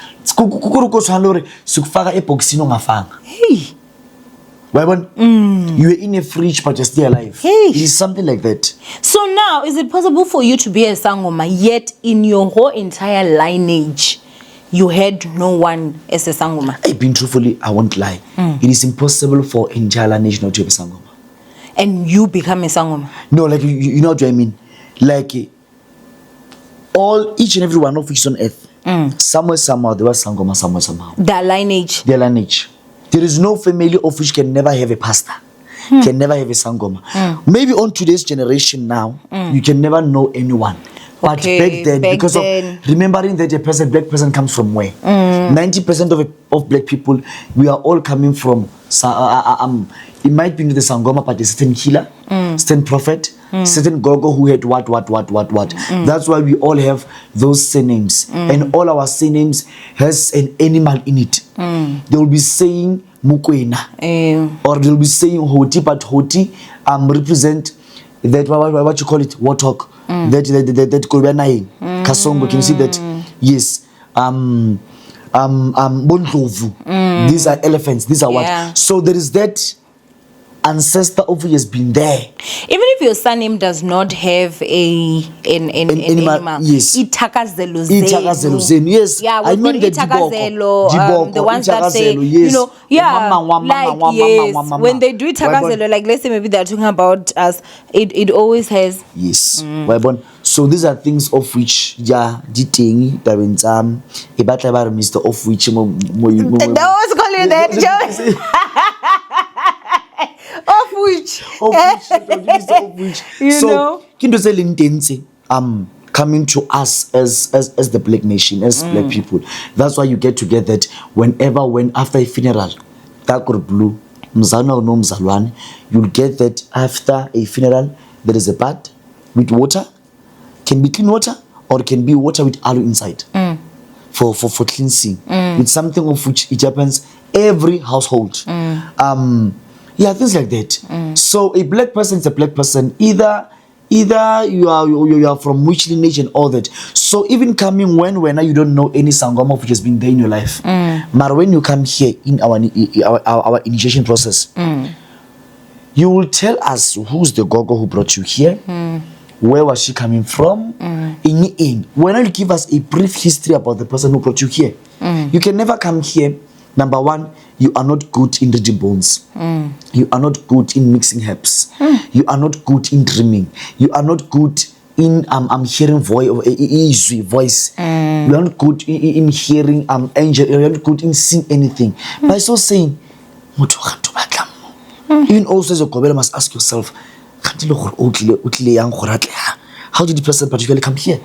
S2: Hey. You're in a fridge, but you're still alive.
S1: Hey.
S2: It is something like that.
S1: So now, is it possible for you to be a Sangoma, yet in your whole entire lineage, you had no one as a Sangoma?
S2: Being truthfully, I won't lie. It is impossible for entire lineage not to be a Sangoma.
S1: And you become a Sangoma?
S2: No, like, you know what I mean? Like, each and every one of which is on earth, somewhere, somehow, there was Sangoma, somewhere, somehow.
S1: Their lineage?
S2: Their lineage. There is no family of which can never have a pastor, can never have a Sangoma. Maybe on today's generation now, you can never know anyone. But back then, because of remembering that black person comes from where? 90% of black people, we are all coming from, it might be the Sangoma, but a certain healer, certain prophet, certain gogo who had what. That's why we all have those surnames. And all our surnames has an animal in it. They will be saying Mukwena. Or they will be saying Hoti, but Hoti represent that, what you call it, warthog. That could be nine. Kasongo, can you see that? Yes. Bontovu. These are elephants. These are what? So there is that ancestor of who has been there.
S1: Even if your surname does not have an animal,
S2: yes.
S1: Itakazelo.
S2: Yes.
S1: Yeah,
S2: I mean the
S1: Diboko, the ones that say,
S2: yes.
S1: you know, yes, when they do Itakazelo, like let's say maybe they're talking about us, it always has.
S2: Yes. So these are things of which, diting, Mr. of which,
S1: they always call you that, Joe. Of which, you know,
S2: coming to us as the black nation, as black people. That's why you get to get that when after a funeral, dark or blue, mzana or no mzalwane, you'll get that after a funeral there is a bath with water, can be clean water or can be water with aloe inside for cleansing. It's something of which it happens every household. Things like that. So a black person is a black person. Either you are from which lineage and all that. So even coming when you don't know any Sangoma which has been there in your life. But when you come here in our initiation process, you will tell us who's the gogo who brought you here. Where was she coming from? When you give us a brief history about the person who brought you here. You can never come here. Number one, you are not good in reading bones. You are not good in mixing herbs. You are not good in dreaming. You are not good in hearing voice. You are not good in hearing angel. You are not good in seeing anything. By so saying, even also as a Gobela must ask yourself, how did the person particularly come here?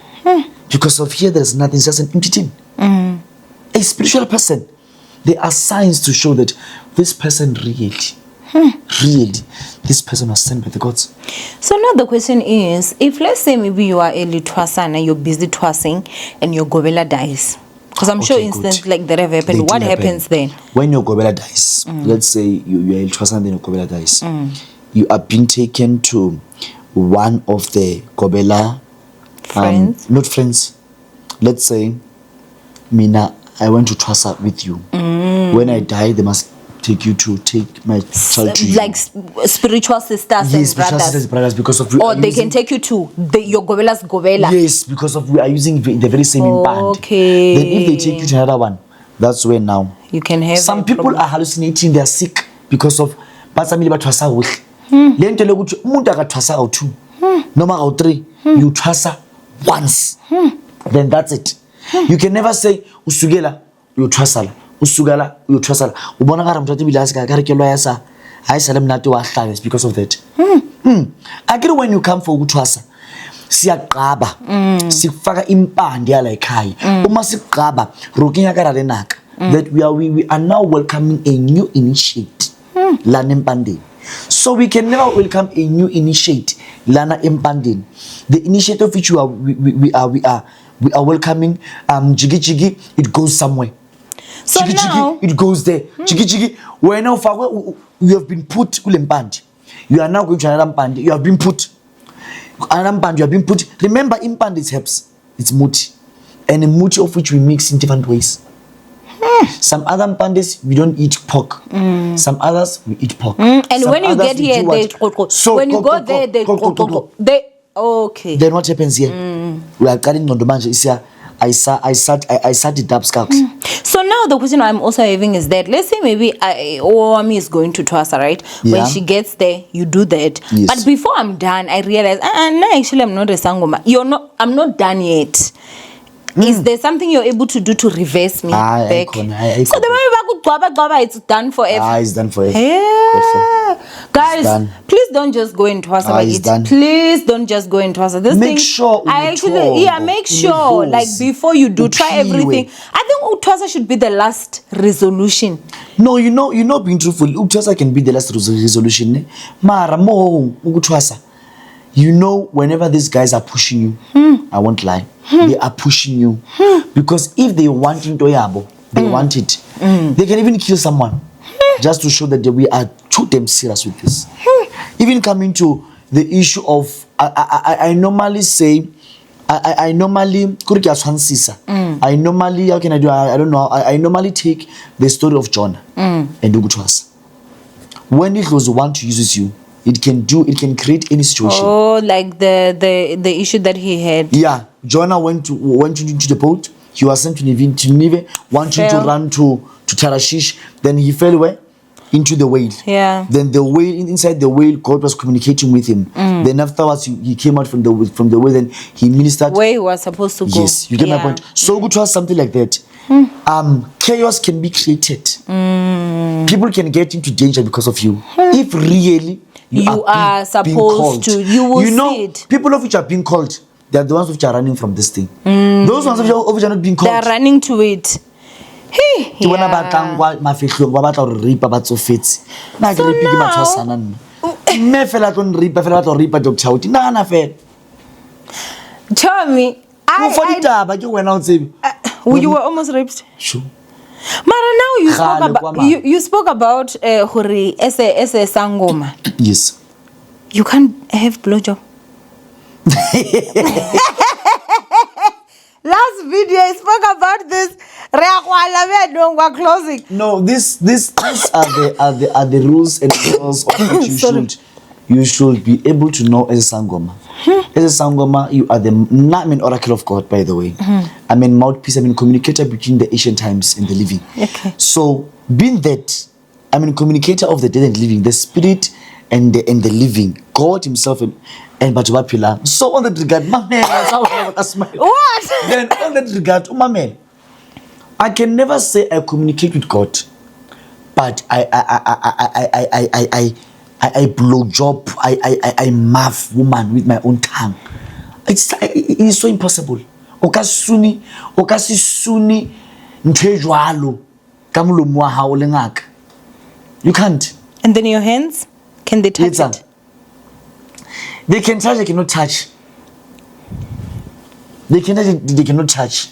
S2: Because of here there is nothing, it's just an empty thing. A spiritual person. There are signs to show that this person really, this person was sent by the gods.
S1: So now the question is, if let's say maybe you are a Ukuthwasa and you're busy twassing and your Gobela dies, because I'm sure instances like that have happened. What happens then?
S2: When your Gobela dies, let's say you are a Ukuthwasa and then your Gobela dies, you are being taken to one of the Gobela
S1: friends,
S2: not friends. Let's say, Mina, I went to Ukuthwasa with you. When I die, they must take my child to you.
S1: Like spiritual sisters and brothers.
S2: Because of
S1: or they can take you to your Gobela's Gobela.
S2: Yes, because of we are using the very same band.
S1: Okay.
S2: Then if they take you to another one, that's where now
S1: you can have
S2: some people are hallucinating. They are sick because of basamili bathwasa wuhle. Lento lokuthi umuntu akathwasa awu2 noma awu3 you thwasa once. Then that's it. You can never say usukela uyothwasala usukela uyothwasala ubona ngara mthatha bilasi ka rekelwa yasa ayisale mnati wa hlaba because of that. Agree when you come for ukuthwasa siyaqaba sifaka impande yala ekhaya uma siqaba rokinya ka renaka that we are now welcoming a new initiate lana empandeni. So we can never welcome a new initiate lana empandeni. The initiate of which we are welcoming jigi it goes somewhere.
S1: So
S2: jigi,
S1: now
S2: it goes there. Jigi we now you have been put ulempandi. You are now going to another mpandi. You have been put another mpandi. You have been put. Remember, impandi is herbs. It's muti. and a muti of which we mix in different ways. Some other Mpandes, we don't eat pork. Some others, we eat pork.
S1: And
S2: Some
S1: when you
S2: others,
S1: get
S2: we
S1: here,
S2: do
S1: they
S2: what? So,
S1: when you go there, they okay.
S2: Then what happens here? We are carrying on the manje. I sat it up scouts.
S1: So now the question I'm also having is that, let's say maybe Owamie is going to Ukuthwasa, right?
S2: Yeah.
S1: When she gets there, you do that.
S2: Yes.
S1: But before I'm done, I realize, no, actually I'm not a Sangoma. I'm not done yet. Is there something you're able to do to reverse me back? So the moment it's done forever.
S2: It's done forever.
S1: Yeah. Guys, please don't just go into Ukuthwasa. Please don't just go into Ukuthwasa. This
S2: make
S1: thing,
S2: sure
S1: make sure, like before you do, try everything. I think Ukuthwasa should be the last resolution.
S2: No, being truthful, Ukuthwasa can be the last resolution. Mara mo Ukuthwasa. Whenever these guys are pushing you, I won't lie, they are pushing you. Because if they want into Yabo, they want it. They can even kill someone just to show that we are too damn serious with this. Even coming to the issue of, I normally say, I normally, how can I do, I don't know, I normally take the story of Jonah and Ukuthwasa. When it was one to use you, it can create any situation.
S1: Oh, like the issue that he had.
S2: Yeah, Jonah went into the boat. He was sent to Nineveh, wanted to run to Tarshish. Then he fell where? Into the whale. Yeah. Then the whale, inside the whale, God was communicating with him. Then afterwards, he came out from the whale and he ministered
S1: where he was supposed to go.
S2: Yes, you get my point. So good to have something like that. Chaos can be created. People can get into danger because of you. If really you are supposed to, you will see it. People of which are being called, they are the ones which are running from this thing. Those ones which are not being called,
S1: they are running to it. So tell me, you were almost raped. Sure. Mara, now you spoke about Hori as a Sangoma.
S2: Yes.
S1: You can't have blowjob. Last video I spoke about this. Closing.
S2: No, these are the rules and laws of what you should be able to know as a Sangoma. As a Sangoma, you are the oracle of God, by the way. I mean mouthpiece, communicator between the ancient times and the living.
S1: Okay.
S2: So being that, communicator of the dead and living, the spirit and the living, God himself and Batubapila. So on that regard, my man,
S1: what?
S2: Then on that regard, my man, I can never say I communicate with God, but I blow job, I muff woman with my own tongue. It is so impossible. Okasuni ntejwalo kamulomo wa hao le ngaka. You can't.
S1: And then your hands, can they touch it?
S2: They can touch, they cannot touch. They can touch, they cannot touch.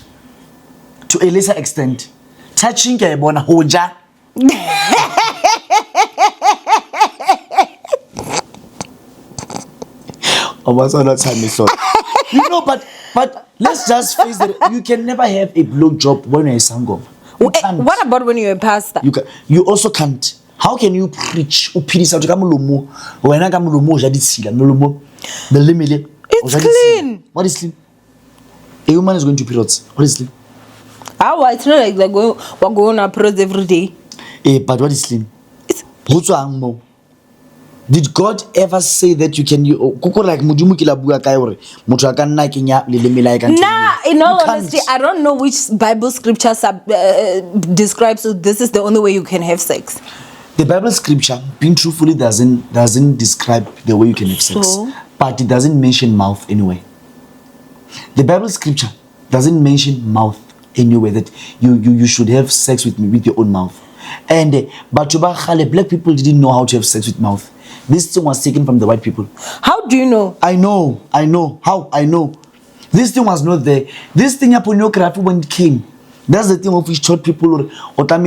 S2: To a lesser extent. Touching ka bona hoja. But let's just face it. You can never have a blowjob when you're a Sangoma.
S1: What about when you're a pastor?
S2: You also can't. How can you preach? It's
S1: clean.
S2: What is clean? A woman is going to periods. What is clean?
S1: It's not like we're going on periods every day.
S2: But what is clean? Did God ever say that you can like
S1: in all honesty, I don't know which Bible scripture describes so this is the only way you can have sex.
S2: The Bible scripture, being truthfully, doesn't describe the way you can have sex, but it doesn't mention mouth anyway. The Bible scripture doesn't mention mouth anyway, that you should have sex with me with your own mouth. And but black people didn't know how to have sex with mouth. This thing was taken from the white people.
S1: How do you know?
S2: I know. How? I know. This thing was not there. This thing happened when it came. That's the thing of which taught people after and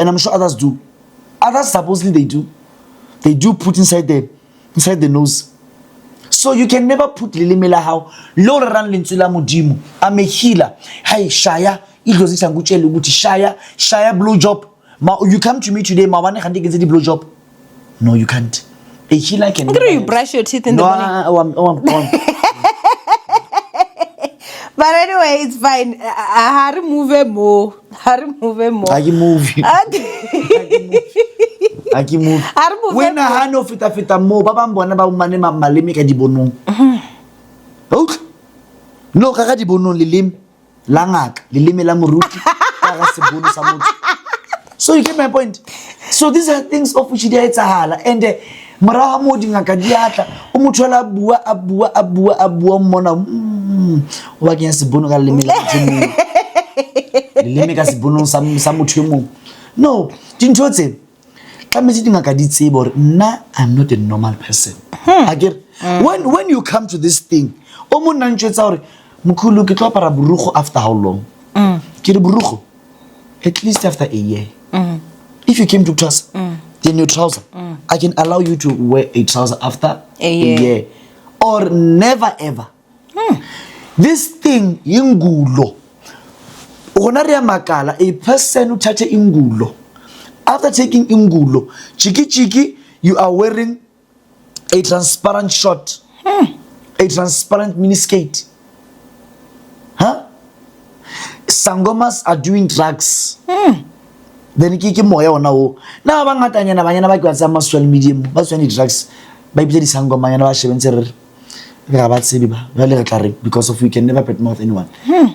S2: I'm sure others do. Others supposedly they do. They do put inside the nose. So you can never put lilimi la hao lo ran lentswe la modimo. I'm a healer. Hey shaya igozisa ngutshela ukuthi shaya blow job. You come to me today mawane kanti ke the blow job. No, you can't. A healer can.
S1: You brush your teeth in the morning.
S2: I'm gone.
S1: But anyway, it's fine. I remove more.
S2: I move. When I hand off fita mo ba mbona ba umane malimi ka dibonong. Okay. No ka dibonong lilimi la ngaka, lilimi la moruti ka se bono sa motho. So you get my point. So these are things of which they etsahala and mara mo dingaka diatla o motho la abua mona o ba kenya se bono ka lilimi la motho. Lilimi ka se bono sa motho mo. No, dintho tse I'm not a normal person. When you come to this thing, after how long? At least after a year. If you came to Ukuthwasa, then your trouser, I can allow you to wear a trouser after a year. Or never ever. This thing, ingulo. A person who touches ingulo. After taking ingulo, chiki, you are wearing a transparent short, a transparent miniskirt. Huh? Sangomas are doing drugs. Then kiki moya onao. Na bangatanya na banyana ba kwa sa social media, ba tswani drugs. Ba ibile di sangoma yana ba shebentsere. Ga ba tsebi ba, ba le retlare because of we can never pet mouth anyone.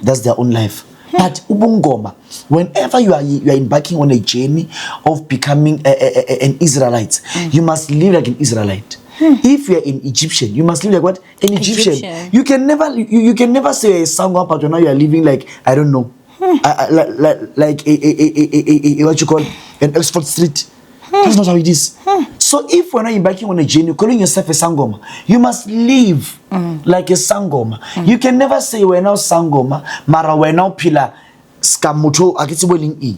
S2: That's their own life. But ubungoma, whenever you are embarking on a journey of becoming an Israelite, you must live like an Israelite. If you are an Egyptian, you must live like what? An Egyptian. You can never say a Sangoma, but now you are living like I don't know, like a what you call an Oxford Street. That's not how it is. So if we're not embarking on a journey, calling yourself a Sangoma, you must live like a Sangoma. You can never say we're now Sangoma, mara we're now pila skamuto akitibweling e.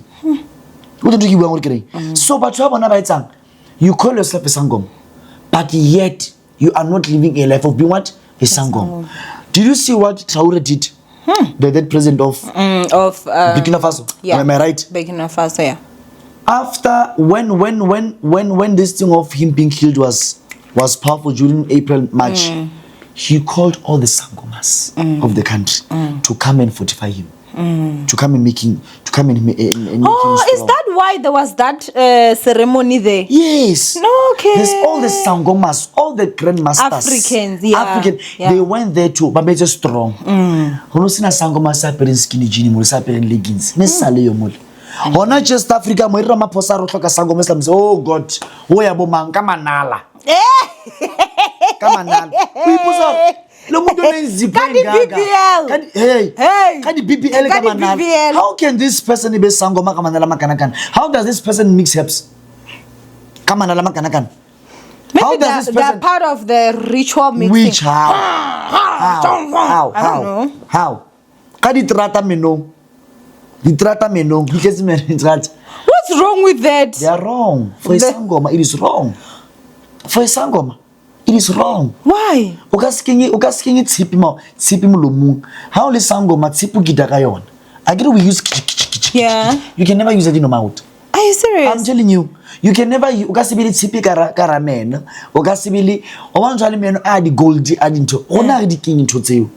S2: What do you want to get? So but you call yourself a Sangoma, but yet you are not living a life of being what? A Sangoma. Did you see what Traore did? The dead president of Burkina Faso.
S1: Yeah.
S2: Am I right?
S1: Burkina Faso, yeah.
S2: After when this thing of him being killed was powerful during April, March, he called all the Sangomas of the country to come and fortify him, to come and make him make him strong.
S1: Is that why there was that ceremony there?
S2: Yes.
S1: No, okay.
S2: There's all the Sangomas, all the grandmasters.
S1: Africans, yeah.
S2: They went there too, but they're just strong. Honosina Sangomas sa peren skinny jeans, mo sa peren leggings. Nesale yo mol. Hona just Africa mo ira maphosa ro hloka Sangoma Islam. Oh God, o ya bo mang ka manala. Ka manala. Lo mo done zipeng gaga. Hey. Kadi BBL ka manala. How can this person be Sangoma ka manala makanakan? How does this person mix herbs? Ka manala makanakan.
S1: Maybe they're part of the ritual mixing.
S2: Which how? I don't know. How? Kadi trata meno. What's
S1: wrong with that?
S2: They are wrong. For a Sangoma, it is wrong. For a Sangoma, it is wrong.
S1: Why?
S2: Ukaskingi tsipi mo lomu. How le Sangoma tsipu gidagayon. I get we use.
S1: Yeah.
S2: You can never use it in your mouth.
S1: Are you serious?
S2: I'm telling you. You can never ukasibili tsipi karamen. Ukasibili owanjali meno adi goldi adi nto. Ona adi king nto tseo.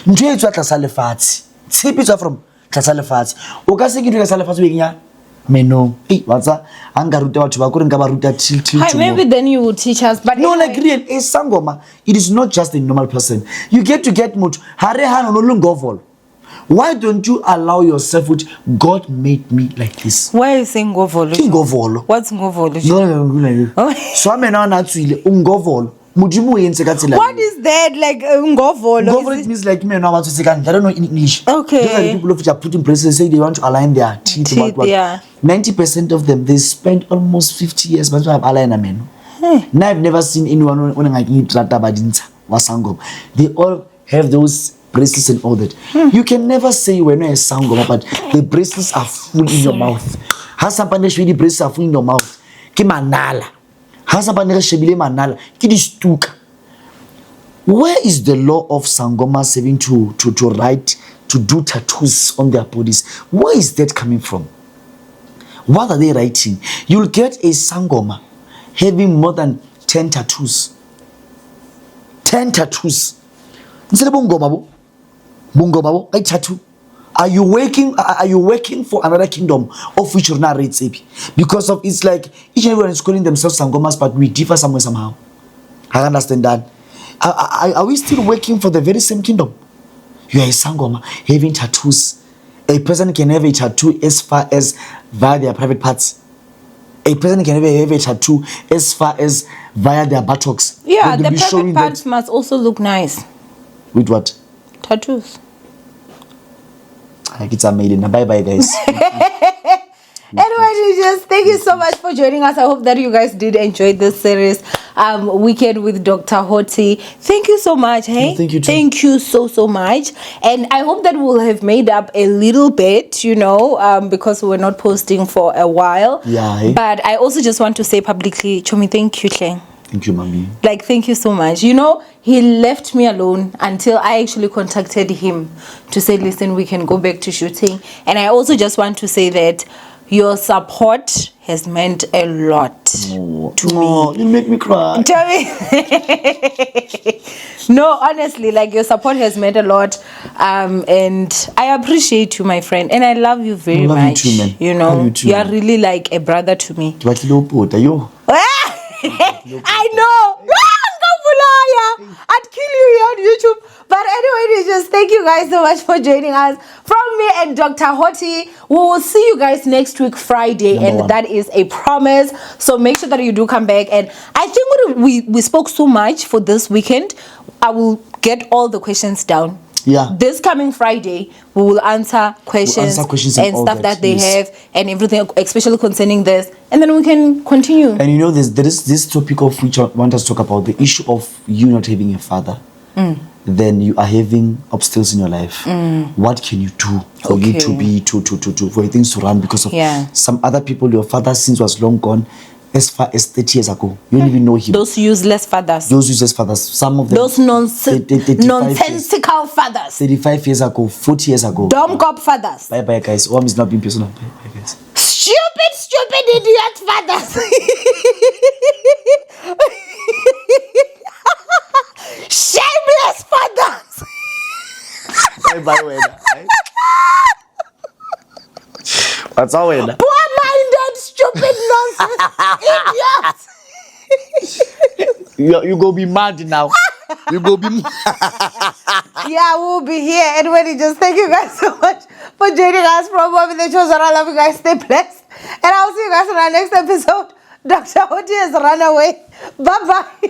S2: Nto etwa tlasa lefatshe. Tsipi tswa from tlasa lefatshe. Ukasiki tlasa lefatshe wenya meno. Watsa angaruta batho ba kore nka ba ruta till.
S1: Maybe then you would teach us, but
S2: no, like real a Sangoma, it is not just a normal person. You get much. Hare hano no lungovol. Why don't you allow yourself with God made me like this?
S1: Why are you saying Ngovolo?
S2: Ngovolo.
S1: What's Ngovolo?
S2: No. So I'm now naturally Ngovolo. What is
S1: that like Ngovolo?
S2: Ngovolo means like me now want to say I don't know in English.
S1: Okay.
S2: Those are the people who are putting places say they want to align their teeth.
S1: Yeah.
S2: 90% of them they spend almost 50 years but have align amen. Now I've never seen anyone when I eat rata badinta wasangom. They all have those bracelets and all that. You can never say when a Sangoma, but the bracelets are full in your mouth. Has some punish the bracelets are full in your mouth. Kimanala. Where is the law of Sangomas having to write, to do tattoos on their bodies? Where is that coming from? What are they writing? You'll get a Sangoma having more than 10 tattoos. 10 tattoos. Tattoo. Are you working for another kingdom of which you're not rates? Because of it's like each and everyone is calling themselves Sangomas, but we differ somewhere somehow. I understand that. Are we still working for the very same kingdom? You are a Sangoma having tattoos. A person can have a tattoo as far as via their private parts. A person can have a tattoo as far as via their buttocks.
S1: Yeah, the private parts must also look nice.
S2: With what?
S1: Tattoos.
S2: It's amazing. Bye bye, guys.
S1: Anyway, just thank you so much for joining us. I hope that you guys did enjoy this series, Weekend with Dr. Hoti. Thank you so much. Hey,
S2: thank you too.
S1: Thank you so much. And I hope that we'll have made up a little bit, because we were not posting for a while.
S2: Yeah. Hey?
S1: But I also just want to say publicly, Chomi, thank you, Tleng.
S2: Thank you, Mommy.
S1: Like, thank you so much. He left me alone until I actually contacted him to say, listen, we can go back to shooting. And I also just want to say that your support has meant a lot to me.
S2: You make me cry.
S1: Tell me. No, honestly, like, your support has meant a lot. And I appreciate you, my friend. And I love you very much.
S2: Love you too, man.
S1: You
S2: you too,
S1: are really like a brother to me. I know. I'd kill you here on YouTube. But anyway, just thank you guys so much for joining us. From me and Dr. Hoti, we will see you guys next week, Friday. And that is a promise. So make sure that you do come back. And I think we spoke so much for this weekend. I will get all the questions down.
S2: Yeah.
S1: This coming Friday, we will answer questions, and stuff that they have and everything, especially concerning this. And then we can continue.
S2: And there is this topic of which I want us to talk about, the issue of you not having a father. Then you are having obstacles in your life. What can you do for you to be, for your things to run? Because of some other people, your father since was long gone, as far as 30 years ago. You don't even know him.
S1: Those useless fathers.
S2: Some of them.
S1: Those nonsensical fathers.
S2: 35 years ago, 40 years ago.
S1: Dumb cop fathers.
S2: Bye bye, guys. Owamie is not being personal. Bye guys.
S1: Stupid idiot fathers. Shameless fathers.
S2: Bye Wena. What's our Wena?
S1: Poor-minded, stupid nonsense idiots.
S2: You go be mad now. You go be mad.
S1: Yeah, we'll be here. Anyway, just thank you guys so much for joining us from Owamie the Chosen. I love you guys. Stay blessed. And I'll see you guys on our next episode. Dr. Hoti has run away. Bye-bye.